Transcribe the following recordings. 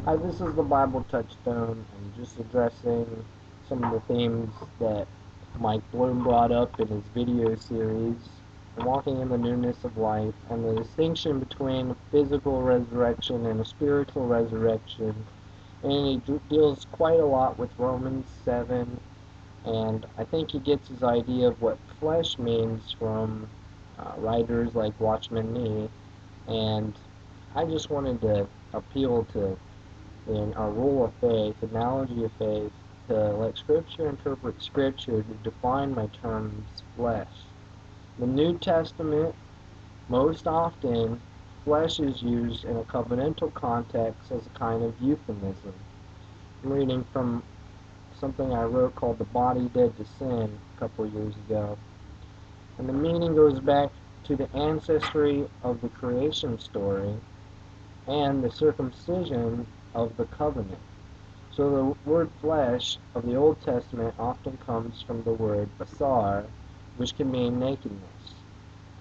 Hi, this is the Bible Touchstone. I'm just addressing some of the themes that Mike Bloom brought up in his video series, Walking in the Newness of Life, and the distinction between a physical resurrection and a spiritual resurrection. And he deals quite a lot with Romans 7, and I think he gets his idea of what flesh means from writers like Watchman Nee, and I just wanted to appeal to in our rule of faith, analogy of faith, to let Scripture interpret Scripture to define my terms flesh. In the New Testament, most often, flesh is used in a covenantal context as a kind of euphemism. I'm reading from something I wrote called The Body Dead to Sin a couple of years ago. And the meaning goes back to the ancestry of the creation story and the circumcision of the covenant. So the word flesh of the Old Testament often comes from the word basar, which can mean nakedness.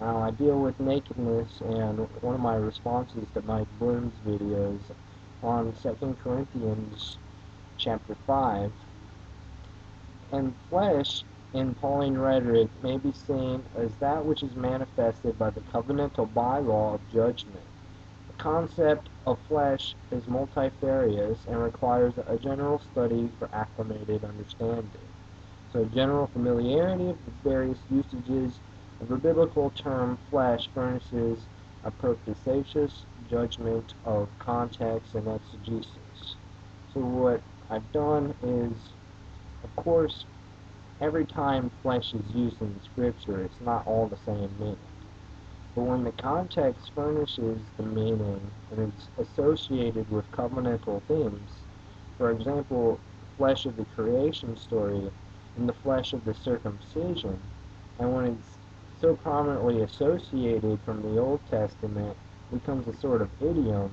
Now, I deal with nakedness in one of my responses to Mike Bloom's videos on 2 Corinthians chapter 5. And flesh in Pauline rhetoric may be seen as that which is manifested by the covenantal bylaw of judgment. The concept of flesh is multifarious and requires a general study for acclimated understanding. So general familiarity of the various usages of the biblical term flesh furnishes a perspicacious judgment of context and exegesis. So what I've done is, of course, every time flesh is used in Scripture, it's not all the same meaning. But when the context furnishes the meaning and it's associated with covenantal themes, for example, the flesh of the creation story and the flesh of the circumcision, and when it's so prominently associated from the Old Testament, becomes a sort of idiom.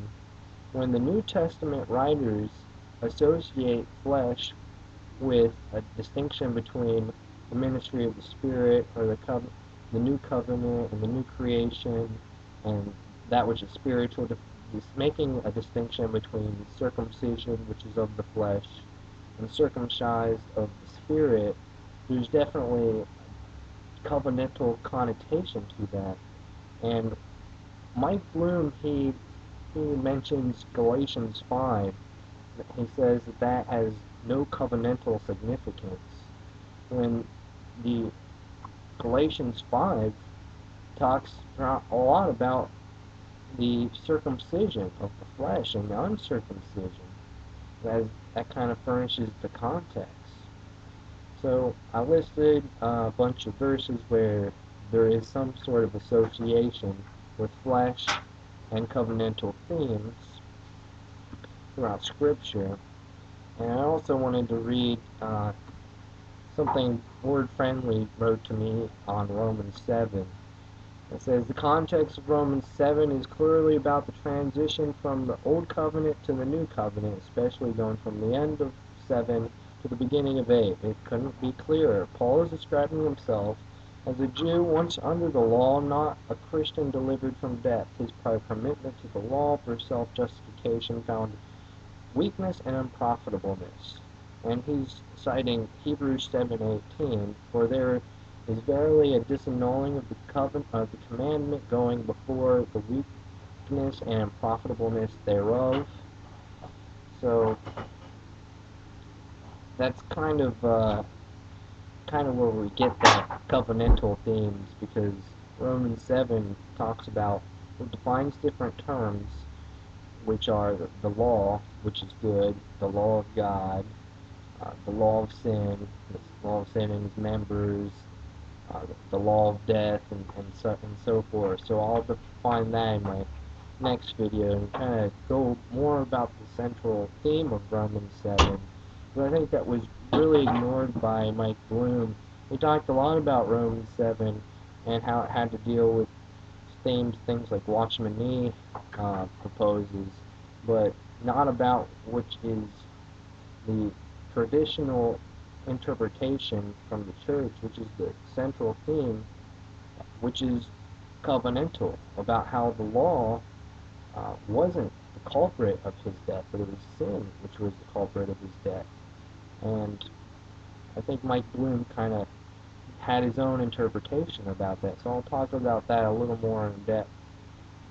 When the New Testament writers associate flesh with a distinction between the ministry of the Spirit or the new covenant and the new creation and that which is spiritual, making a distinction between circumcision, which is of the flesh, and circumcised of the spirit, there's definitely a covenantal connotation to that. And Mike Bloom, he mentions Galatians 5. He says that has no covenantal significance. When the Galatians 5 talks a lot about the circumcision of the flesh and the uncircumcision, as that kind of furnishes the context. So I listed a bunch of verses where there is some sort of association with flesh and covenantal themes throughout Scripture. And I also wanted to read something Word Friendly wrote to me on Romans 7. It says, the context of Romans 7 is clearly about the transition from the Old Covenant to the New Covenant, especially going from the end of 7 to the beginning of 8. It couldn't be clearer. Paul is describing himself as a Jew once under the law, not a Christian delivered from death. His prior commitment to the law for self-justification found weakness and unprofitableness. And he's citing Hebrews 7:18, for there is verily a disannulling of the commandment going before the weakness and unprofitableness thereof. So that's kind of where we get that covenantal themes, because Romans 7 talks about, it defines different terms, which are the law, which is good, the law of God, the law of sin and its members, the law of death, and so forth. So I'll define that in my next video and kind of go more about the central theme of Romans 7. But I think that was really ignored by Mike Bloom. He talked a lot about Romans 7 and how it had to deal with things like Watchman Nee proposes, but not about which is the traditional interpretation from the church, which is the central theme, which is covenantal, about how the law wasn't the culprit of his death, but it was sin which was the culprit of his death. And I think Mike Bloom kind of had his own interpretation about that, so I'll talk about that a little more in depth.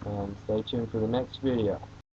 And stay tuned for the next video.